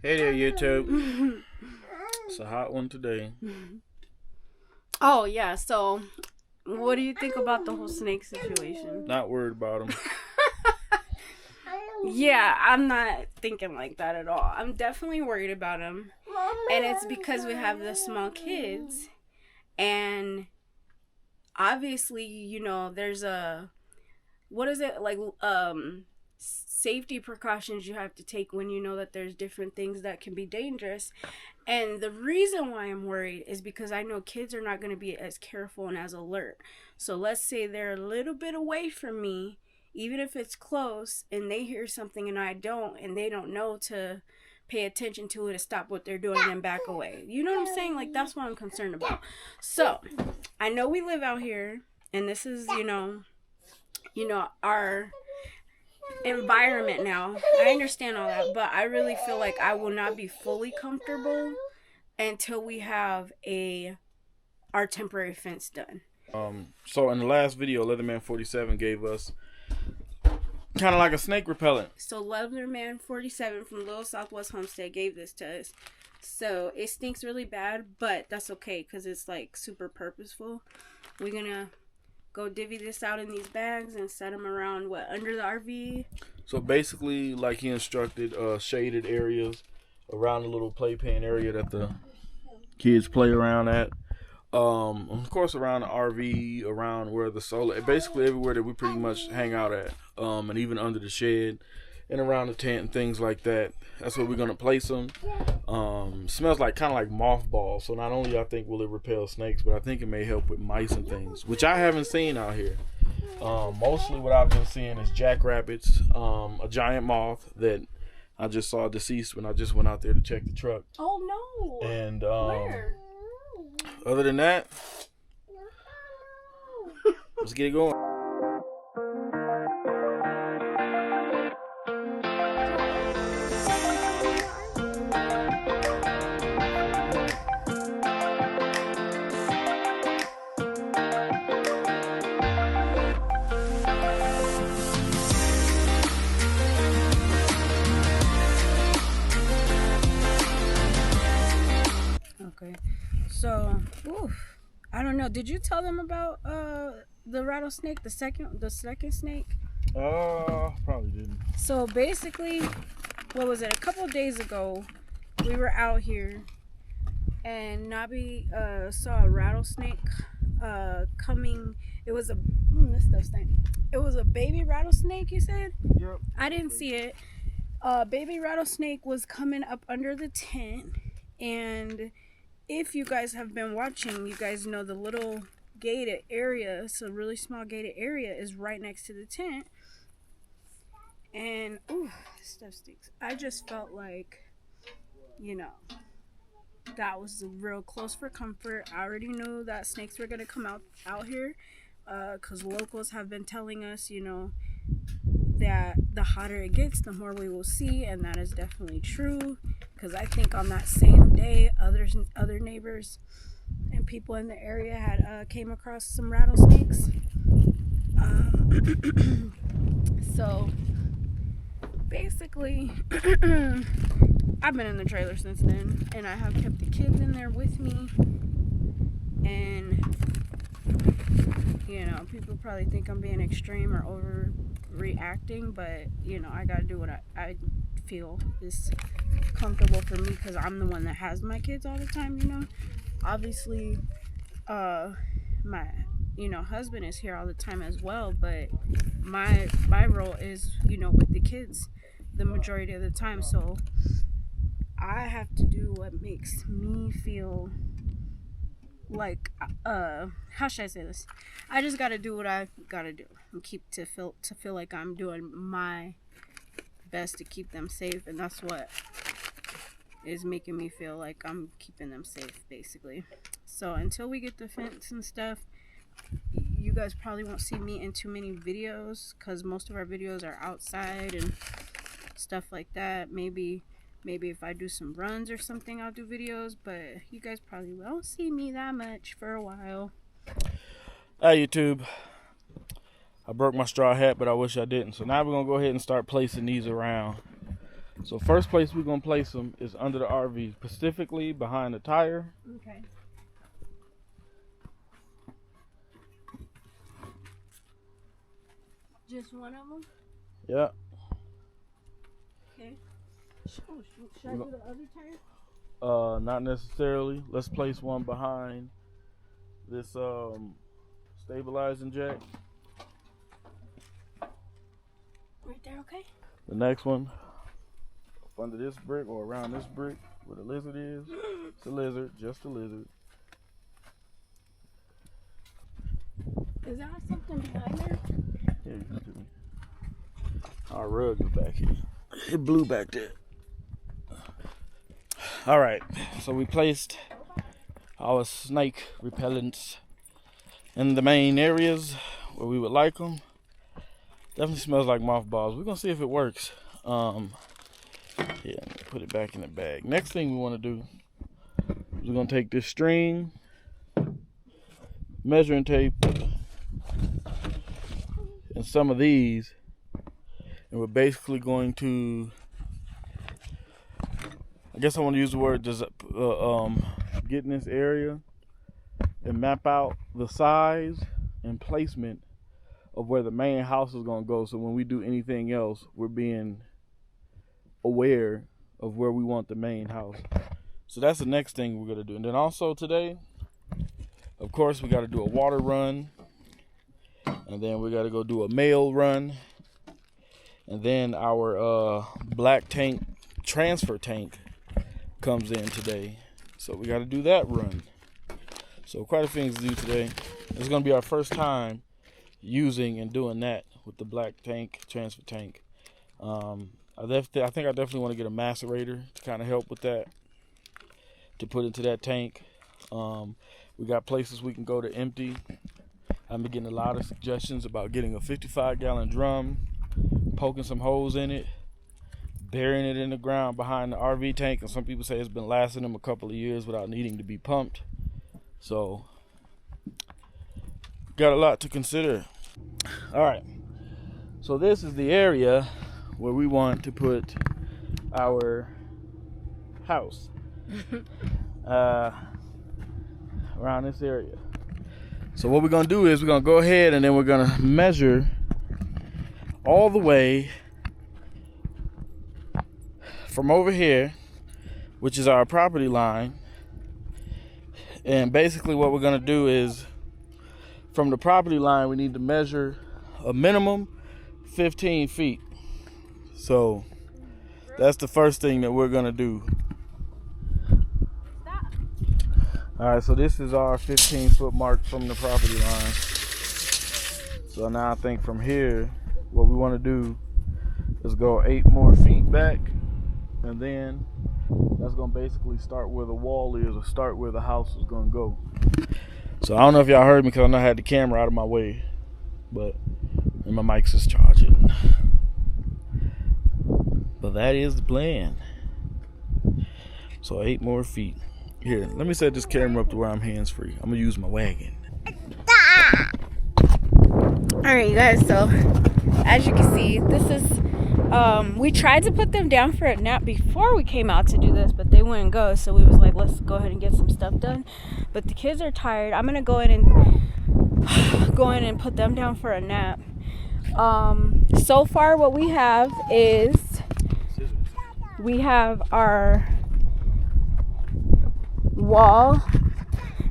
Hey there, YouTube. It's a hot one today. Oh, yeah. So, what do you think about the whole snake situation? Not worried about them. Yeah, I'm not thinking like that at all. I'm definitely worried about them. And it's because we have the small kids. And obviously, there's safety precautions you have to take when you know that there's different things that can be dangerous. And the reason why I'm worried is because I know kids are not going to be as careful and as alert. So let's say they're a little bit away from me, even if it's close, and they hear something and I don't, and they don't know to pay attention to it, to stop what they're doing and back away. You know what I'm saying? Like, that's what I'm concerned about. So I know we live out here, and this is, our environment now. I understand all that, but I really feel like I will not be fully comfortable until we have our temporary fence done. So in the last video, Leatherman 47 gave us kind of like a snake repellent. So Leatherman 47 from Little Southwest Homestead gave this to us. So it stinks really bad, but that's okay because it's like super purposeful. We're gonna go divvy this out in these bags and set them around under the RV. So basically, like he instructed, shaded areas around the little playpen area that the kids play around at. Of course, around the RV, around where the solar, basically everywhere that we pretty much hang out at, and even under the shed and around the tent and things like that. That's where we're gonna place them. Smells like kind of like mothballs. So not only I think will it repel snakes, but I think it may help with mice and things, which I haven't seen out here. Mostly what I've been seeing is jackrabbits, a giant moth that I just saw deceased when I just went out there to check the truck. Oh no! And Where? Other than that, let's get it going. Okay. So, I don't know. Did you tell them about the rattlesnake, the second snake? Probably didn't. So basically, what was it? A couple of days ago, we were out here, and Nabi saw a rattlesnake coming. It was this stuff's stinking. It was a baby rattlesnake. You said? Yep. I didn't see it. Baby rattlesnake was coming up under the tent, and if you guys have been watching, you guys know the little gated area, it's a really small gated area, is right next to the tent. And, this stuff stinks. I just felt like, that was real close for comfort. I already knew that snakes were going to come out here, because locals have been telling us, that the hotter it gets, the more we will see, and that is definitely true. Because I think on that same day, other neighbors and people in the area had came across some rattlesnakes. So basically, I've been in the trailer since then, and I have kept the kids in there with me. And people probably think I'm being extreme or overreacting, but I gotta do what I feel is comfortable for me, because I'm the one that has my kids all the time. Obviously my husband is here all the time as well, but my role is with the kids the majority of the time, so I have to do what makes me feel like how should I say this? I just gotta do what I gotta do and feel like I'm doing my best to keep them safe, and that's what is making me feel like I'm keeping them safe, basically. So until we get the fence and stuff, you guys probably won't see me in too many videos, because most of our videos are outside and stuff like that. Maybe if I do some runs or something, I'll do videos, but you guys probably won't see me that much for a while. Hi, YouTube. I broke my straw hat, but I wish I didn't. So now we're going to go ahead and start placing these around. So first place we're gonna place them is under the RV, specifically behind the tire. Okay. Just one of them? Yeah. Okay. Should I do the other tire? Not necessarily. Let's place one behind this stabilizing jack. Right there, okay? The next one up under this brick or around this brick where the lizard is. It's a lizard, just a lizard. Is there something behind there? Yeah, you can do it. Our rug is back here. It blew back there. All right, so we placed our snake repellents in the main areas where we would like them. Definitely smells like mothballs. We're gonna see if it works. Yeah, put it back in the bag. Next thing we want to do is we're gonna take this string, measuring tape, and some of these, and we're basically going to, I guess I want to use the word get in this area and map out the size and placement of where the main house is going to go, so when we do anything else, we're being aware of where we want the main house. So that's the next thing we're going to do. And then also today, of course, we got to do a water run, and then we got to go do a mail run, and then our black tank transfer tank comes in today, so we got to do that run. So quite a few things to do today. It's going to be our first time using and doing that with the black tank transfer tank. I think I definitely want to get a macerator to kind of help with that, to put into that tank. We got places we can go to empty. I've been getting a lot of suggestions about getting a 55-gallon drum, poking some holes in it, burying it in the ground behind the RV tank, and some people say it's been lasting them a couple of years without needing to be pumped. So got a lot to consider. All right, so this is the area where we want to put our house. Around this area. So what we're gonna do is we're gonna go ahead and then we're gonna measure all the way from over here, which is our property line. And basically what we're gonna do is, from the property line, we need to measure a minimum 15 feet. So that's the first thing that we're gonna do. All right, so this is our 15-foot mark from the property line. So now I think from here, what we want to do is go 8 more feet back, and then that's going to basically start where the wall is, or start where the house is going to go. So I don't know if y'all heard me because I know I had the camera out of my way, but and my mic's is charging. But that is the plan. So 8 more feet. Here, let me set this camera up to where I'm hands-free. I'm gonna use my wagon. Alright, you guys, so as you can see, this is we tried to put them down for a nap before we came out to do this, but they wouldn't go, so we was like, let's go ahead and get some stuff done. But the kids are tired. I'm gonna go in and put them down for a nap. So far what we have is we have our wall.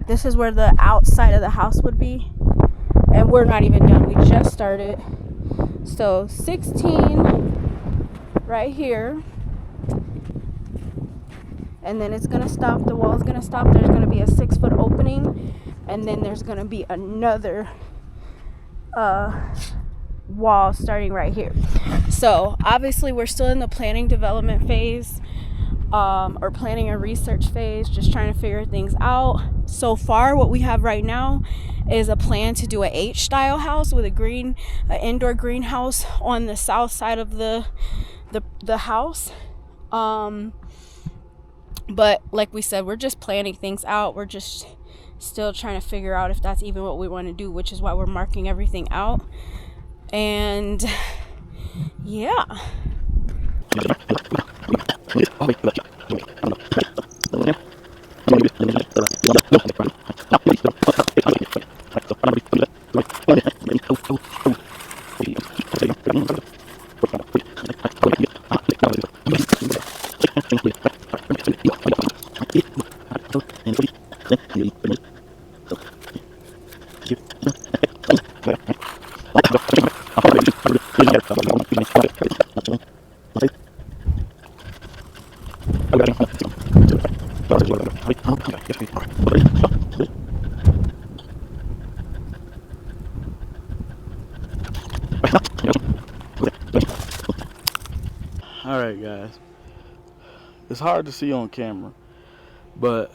This is where the outside of the house would be, and we're not even done. We just started. So 16 right here, and then it's gonna stop. The wall is gonna stop. There's gonna be a 6-foot opening, and then there's gonna be another wall starting right here. So obviously we're still in the planning development phase, or planning and research phase, just trying to figure things out. So far what we have right now is a plan to do a H-style house with an indoor greenhouse on the south side of the house. But like we said, we're just planning things out. We're just still trying to figure out if that's even what we want to do, which is why we're marking everything out. And yeah. All right, guys. It's hard to see on camera, but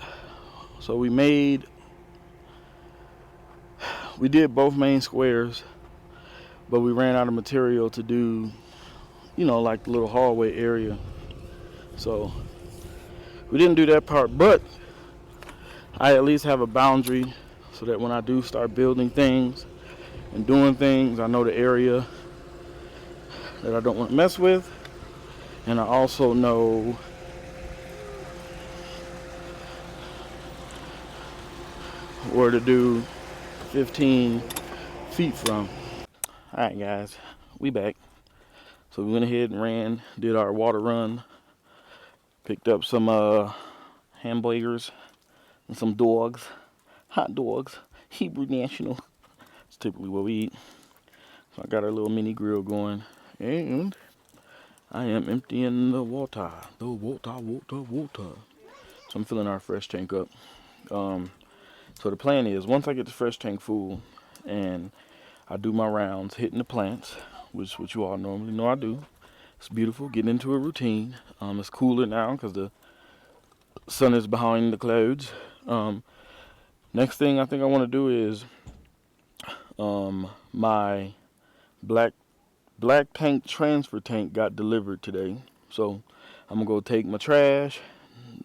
so we did both main squares, but we ran out of material to do, like the little hallway area. So we didn't do that part, but I at least have a boundary so that when I do start building things and doing things, I know the area that I don't want to mess with, and I also know where to do 15 feet from. Alright guys, we back. So we went ahead and did our water run, picked up some hamburgers and some dogs, hot dogs, Hebrew National. It's typically what we eat. So I got our little mini grill going, and I am emptying the water. So I'm filling our fresh tank up. So the plan is, once I get the fresh tank full and I do my rounds hitting the plants, which you all normally know I do. It's beautiful, getting into a routine. It's cooler now because the sun is behind the clouds. Next thing I think I want to do is my black tank transfer tank got delivered today. So I'm going to go take my trash,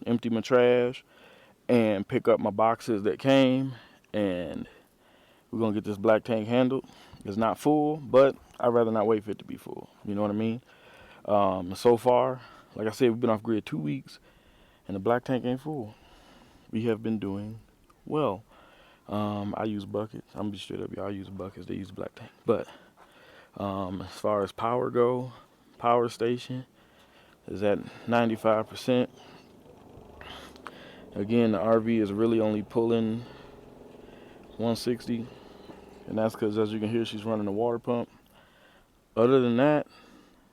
empty my trash, and pick up my boxes that came, and we're going to get this black tank handled. It's not full, but I'd rather not wait for it to be full. You know what I mean? So far, like I said, we've been off grid 2 weeks, and the black tank ain't full. We have been doing well. I use buckets. I'm gonna be straight up, y'all. I use buckets. They use black tank. But as far as power station is at 95%. Again, the RV is really only pulling 160, and that's because, as you can hear, she's running a water pump. Other than that,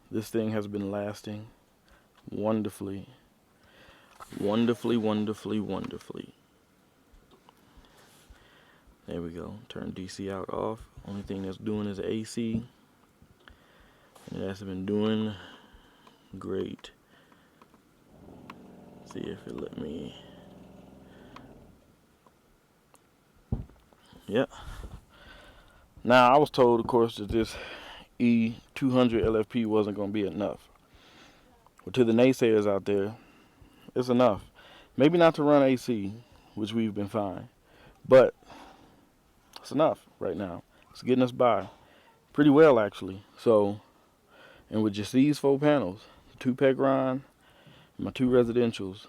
this thing has been lasting wonderfully. Wonderfully. There we go. Turn DC out off. Only thing that's doing is AC. And that's been doing great. See if it let me. Yep. Now, I was told, of course, that this E200 LFP wasn't going to be enough. But to the naysayers out there, it's enough. Maybe not to run AC, which we've been fine, but it's enough right now. It's getting us by pretty well, actually. So, and with just these 4 panels, 2 Pegron, my 2 residentials,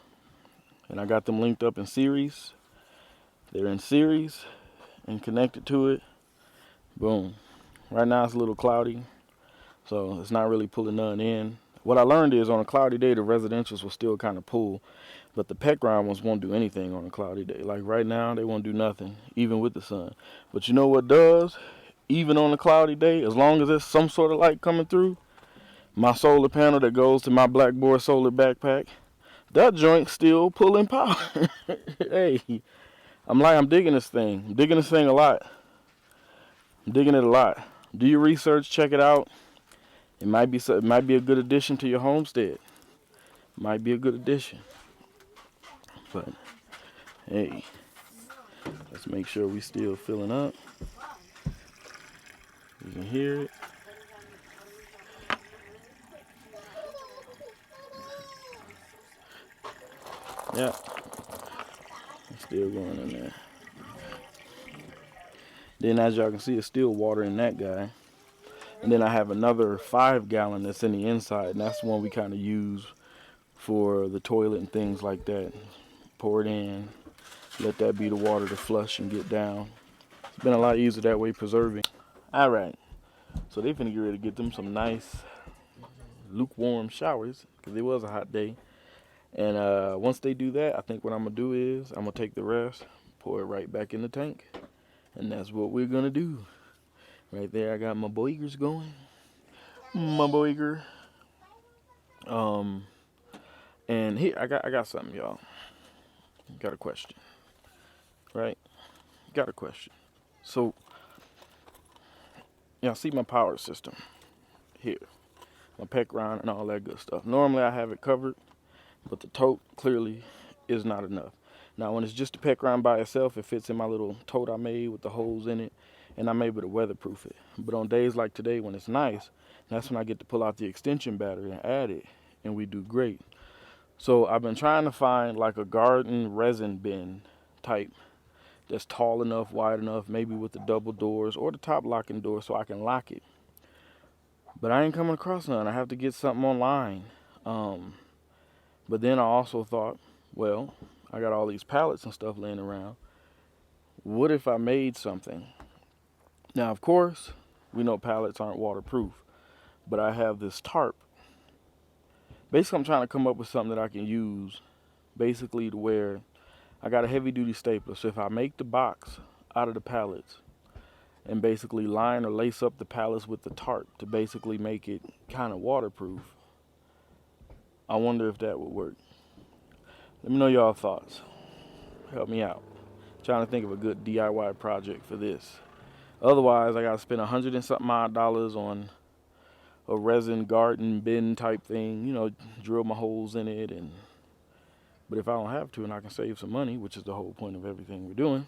and I got them linked up in series. They're in series and connected to it. Boom. Right now it's a little cloudy, so it's not really pulling none in. What I learned is on a cloudy day, the residentials will still kind of pull, but the Pegron ones won't do anything on a cloudy day. Like right now, they won't do nothing, even with the sun. But you know what does? Even on a cloudy day, as long as there's some sort of light coming through, my solar panel that goes to my Blackboard solar backpack, that joint's still pulling power. Hey, I'm digging this thing. I'm digging this thing a lot. I'm digging it a lot. Do your research, check it out. It might be a good addition to your homestead. Might be a good addition. But hey, let's make sure we still filling up. You can hear it. Yeah, it's still going in there. Then as y'all can see, it's still water in that guy. And then I have another 5 gallon that's in the inside, and that's the one we kind of use for the toilet and things like that. Pour it in, let that be the water to flush and get down. It's been a lot easier that way, preserving. All right, so they finna get ready to get them some nice lukewarm showers because it was a hot day. And once they do that, I think what I'm gonna do is I'm gonna take the rest, pour it right back in the tank, and that's what we're gonna do. Right there, I got my boigers going. My boiger. And here I got something, y'all. Got a question, right? Got a question. So, y'all see my power system here, my pec round and all that good stuff. Normally I have it covered, but the tote clearly is not enough. Now, when it's just the pec round by itself, it fits in my little tote I made with the holes in it, and I'm able to weatherproof it. But on days like today when it's nice, that's when I get to pull out the extension battery and add it, and we do great. So I've been trying to find like a garden resin bin type that's tall enough, wide enough, maybe with the double doors or the top locking door so I can lock it. But I ain't coming across none. I have to get something online. But then I also thought, well, I got all these pallets and stuff laying around. What if I made something? Now, of course, we know pallets aren't waterproof, but I have this tarp. Basically, I'm trying to come up with something that I can use, basically to where I got a heavy duty stapler. So if I make the box out of the pallets and basically line or lace up the pallets with the tarp to basically make it kind of waterproof, I wonder if that would work. Let me know y'all thoughts. Help me out. I'm trying to think of a good DIY project for this. Otherwise, I gotta spend $100 and something odd dollars on a resin garden bin type thing, drill my holes in it. But if I don't have to and I can save some money, which is the whole point of everything we're doing,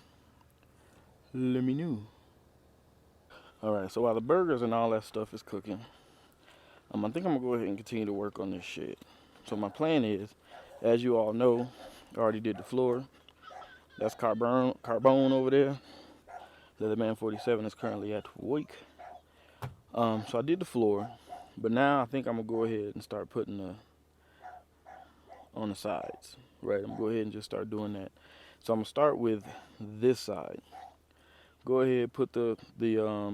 let me know. All right, so while the burgers and all that stuff is cooking, I think I'm gonna go ahead and continue to work on this shit. So my plan is, as you all know, I already did the floor. That's Carbone over there. Leatherman 47 is currently at work. So I did the floor, but now I think I'm gonna go ahead and start putting on the sides. Right, I'm gonna go ahead and just start doing that. So I'm gonna start with this side. Go ahead, put the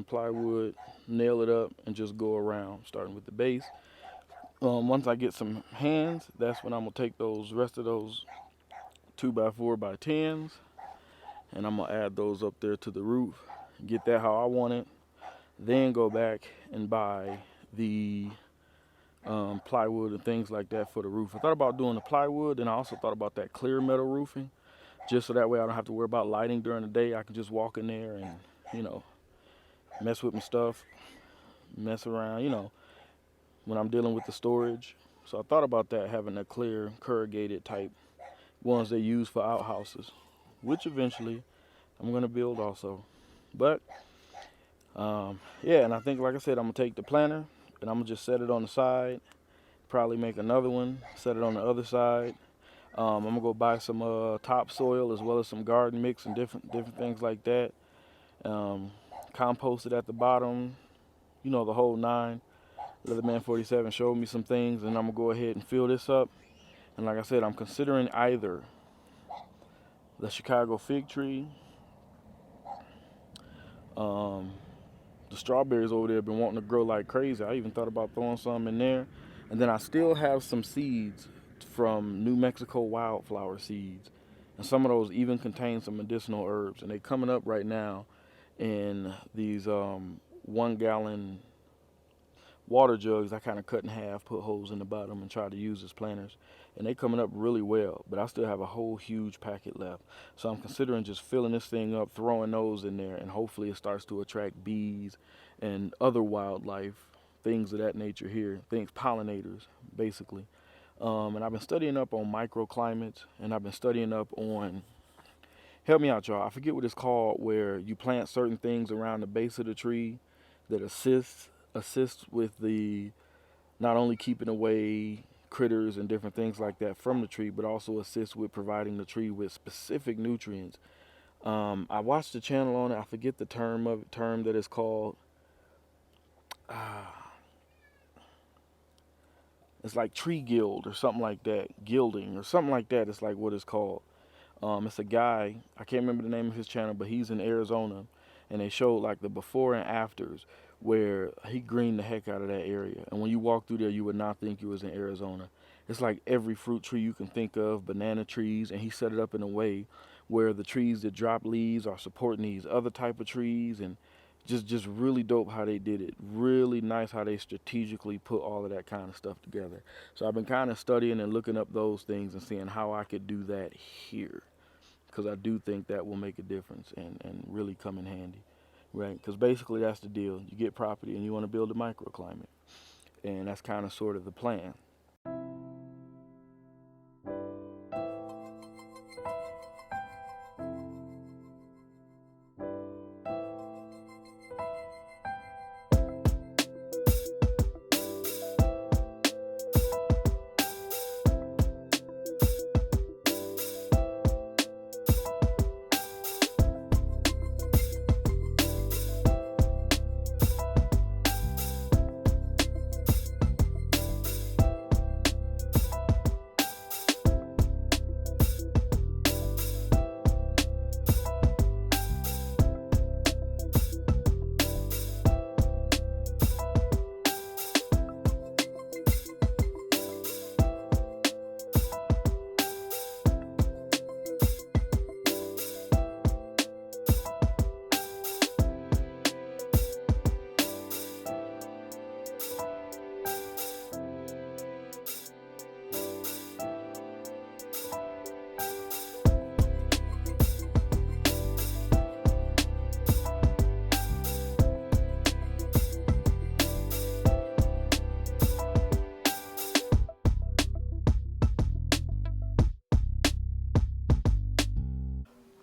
plywood, nail it up, and just go around, starting with the base. Once I get some hands, that's when I'm gonna take those rest of those 2x4x10s, and I'm gonna add those up there to the roof. Get that how I want it. Then go back and buy the plywood and things like that for the roof. I thought about doing the plywood, and I also thought about that clear metal roofing, just so that way I don't have to worry about lighting during the day. I can just walk in there and, mess with my stuff, mess around, when I'm dealing with the storage. So I thought about that, having a clear corrugated type ones they use for outhouses, which eventually I'm going to build also. But, yeah, and I think, like I said, I'm going to take the planter and I'm going to just set it on the side, probably make another one, set it on the other side. I'm going to go buy some topsoil as well as some garden mix and different things like that. Compost it at the bottom, the whole nine. Leatherman 47 showed me some things, and I'm going to go ahead and fill this up. And like I said, I'm considering either the Chicago fig tree. The strawberries over there have been wanting to grow like crazy. I even thought about throwing some in there. And then I still have some seeds from New Mexico wildflower seeds. And some of those even contain some medicinal herbs. And they're coming up right now in these 1 gallon water jugs. I kind of cut in half, put holes in the bottom, and try to use as planters. And they coming up really well, but I still have a whole huge packet left. So I'm considering just filling this thing up, throwing those in there, and hopefully it starts to attract bees and other wildlife, things of that nature here, pollinators, basically. And I've been studying up on microclimates, and I've been studying up on, help me out, y'all, I forget what it's called, where you plant certain things around the base of the tree that assists with the, not only keeping away critters and different things like that from the tree, but also assist with providing the tree with specific nutrients. I watched the channel on it. I forget the term that it's called. it's like tree guild or something like that, gilding or something like that. It's like what it's called. It's a guy, I can't remember the name of his channel, but he's in Arizona, and they showed like the before and afters where he greened the heck out of that area. And when you walk through there, you would not think you was in Arizona. It's like every fruit tree you can think of, banana trees, and he set it up in a way where the trees that drop leaves are supporting these other type of trees, and just really dope how they did it. Really nice how they strategically put all of that kind of stuff together. So I've been kind of studying and looking up those things and seeing how I could do that here, because I do think that will make a difference and really come in handy, right? Because basically that's the deal. You get property and you want to build a microclimate, and that's kind of sort of the plan.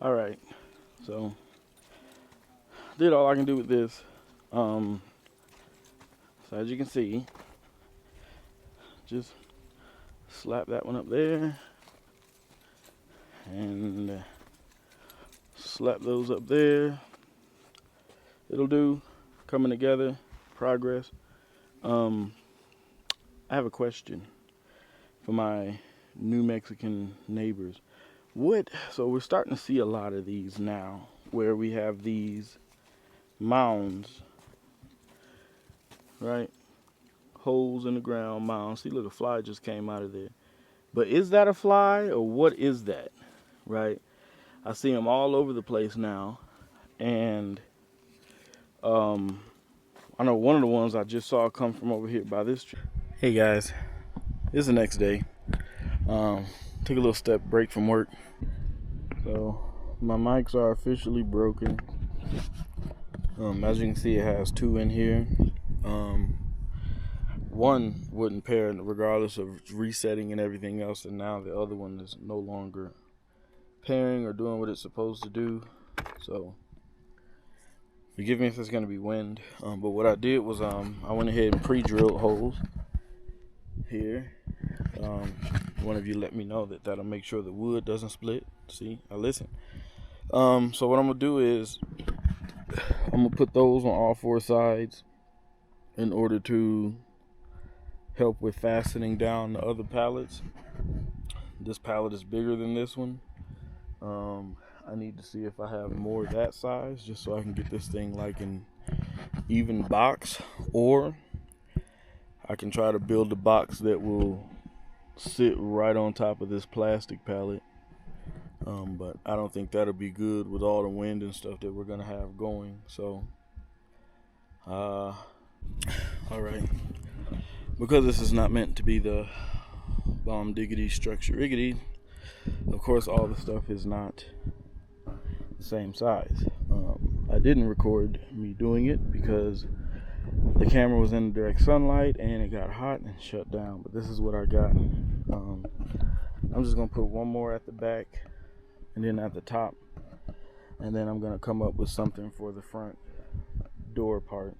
All right, so did all I can do with this. So as you can see, just slap that one up there and slap those up there. It'll do. Coming together, progress. I have a question for my New Mexican neighbors. So we're starting to see a lot of these now, where we have these mounds, right? Holes in the ground, mounds. See, look, a fly just came out of there. But is that a fly or what is that, right? I see them all over the place now. And I know one of the ones I just saw come from over here by this tree. Hey guys, it's the next day. Took a little step break from work. So my mics are officially broken. As you can see, it has two in here. One wouldn't pair regardless of resetting and everything else, and now the other one is no longer pairing or doing what it's supposed to do. So forgive me if there's going to be wind, but what I did was I went ahead and pre-drilled holes here. One of you let me know that'll make sure the wood doesn't split. See, I listen. So what I'm gonna do is I'm gonna put those on all four sides in order to help with fastening down the other pallets. This pallet is bigger than this one. I need to see if I have more that size, just so I can get this thing like an even box, or I can try to build a box that will sit right on top of this plastic pallet, but I don't think that'll be good with all the wind and stuff that we're gonna have going. So all right, because this is not meant to be the bomb diggity structure riggedy, of course all the stuff is not the same size. I didn't record me doing it because the camera was in direct sunlight and it got hot and shut down, but this is what I got. I'm just gonna put one more at the back and then at the top, and then I'm gonna come up with something for the front door part.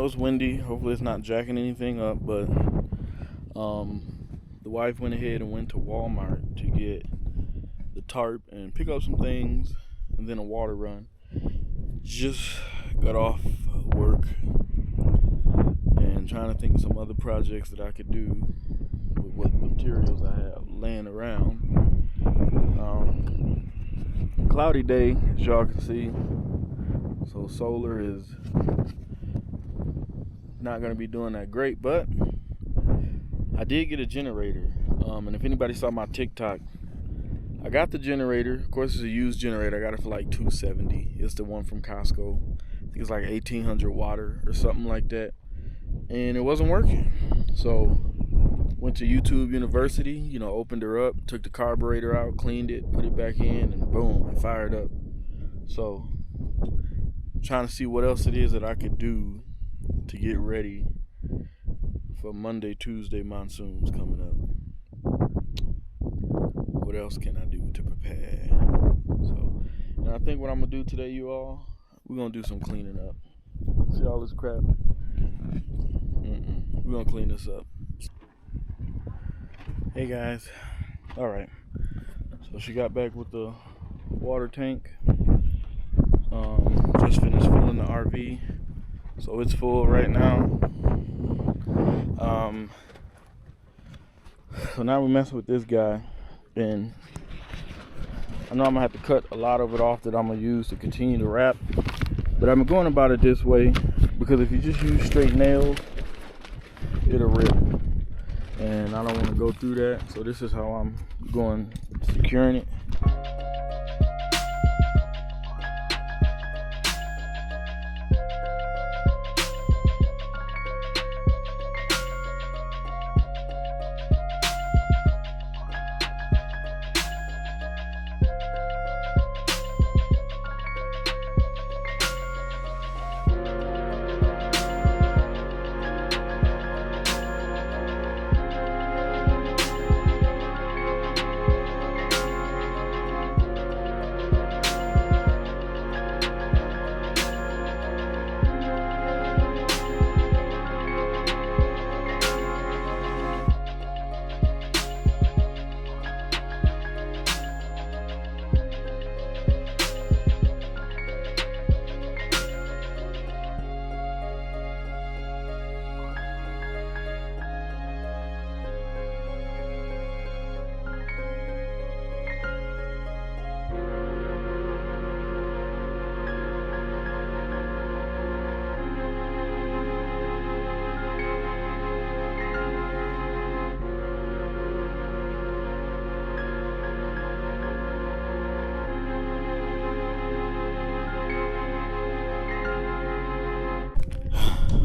know it's windy. Hopefully it's not jacking anything up, but the wife went ahead and went to Walmart to get the tarp and pick up some things, and then a water run. Just got off work and trying to think of some other projects that I could do with what materials I have laying around. Cloudy day, as y'all can see, so solar is not going to be doing that great, but I did get a generator. And if anybody saw my TikTok, I got the generator. Of course, it's a used generator. I got it for like $270. It's the one from Costco. I think it's like 1800 water or something like that. And it wasn't working. So went to YouTube University, opened her up, took the carburetor out, cleaned it, put it back in, and boom, it fired up. So trying to see what else it is that I could do to get ready for Monday, Tuesday monsoons coming up. What else can I do to prepare? So, and I think what I'm gonna do today, you all, we're gonna do some cleaning up. See all this crap? We're gonna clean this up. Hey guys. All right. So she got back with the water tank. Just finished filling the RV, so it's full right now. So now we're messing with this guy, and I know I'm gonna have to cut a lot of it off that I'm gonna use to continue to wrap, but I'm going about it this way because if you just use straight nails, it'll rip, and I don't want to go through that. So this is how I'm going, securing it.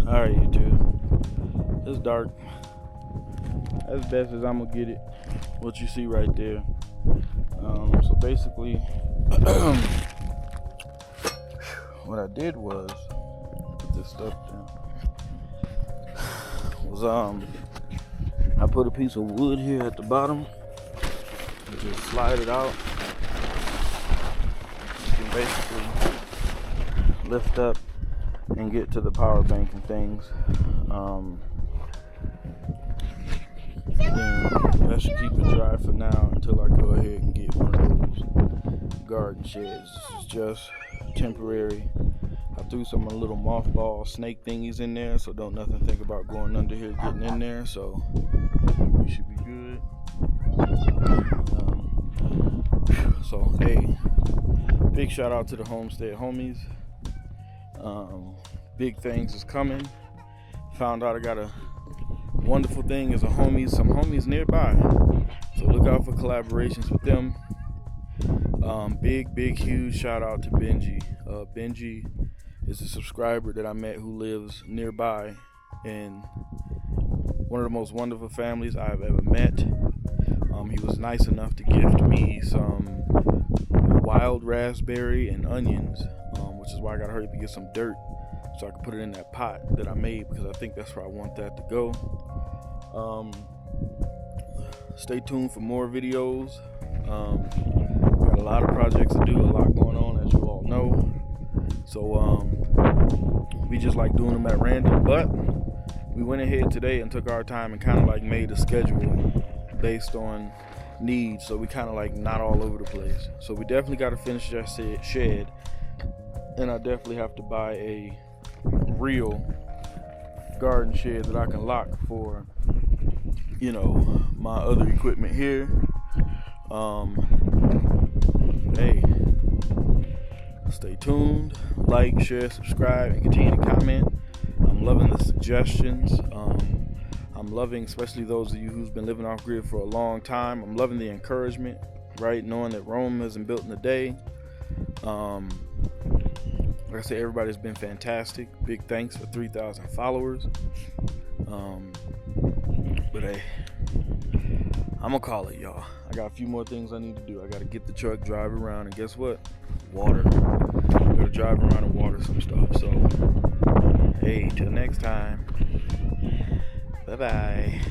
Alright, YouTube. It's dark. As best as I'm gonna get it. What you see right there. So basically, what I did was put this stuff down. I put a piece of wood here at the bottom. And just slide it out. You can basically lift up and get to the power bank and things. That should keep it dry for now until I go ahead and get one of those garden sheds. This is just temporary. I threw some of the little mothball snake thingies in there, so don't nothing think about going under here getting in there, so we should be good. So hey, big shout out to the homestead homies. Big things is coming. Found out I got a wonderful thing as some homies nearby. So look out for collaborations with them. Big, huge shout out to Benji. Benji is a subscriber that I met who lives nearby in one of the most wonderful families I've ever met. He was nice enough to gift me some wild raspberry and onions, which is why I gotta hurry up and get some dirt so I can put it in that pot that I made, because I think that's where I want that to go. Stay tuned for more videos. Got a lot of projects to do, a lot going on, as you all know. So We just like doing them at random, but we went ahead today and took our time and kind of like made a schedule based on needs, so we kind of like not all over the place. So we definitely got to finish that shed, and I definitely have to buy a real garden shed that I can lock for, you know, my other equipment here. Hey, stay tuned, like, share, subscribe, and continue to comment. I'm loving the suggestions. I'm loving, especially those of you who's been living off grid for a long time. I'm loving the encouragement, right? Knowing that Rome isn't built in a day. Like I said, everybody's been fantastic. Big thanks for 3,000 followers. But hey, I'm gonna call it, y'all. I got a few more things I need to do. I gotta get the truck, drive around, and guess what? Water. I gotta drive around and water some stuff. So, hey, till next time. Bye-bye.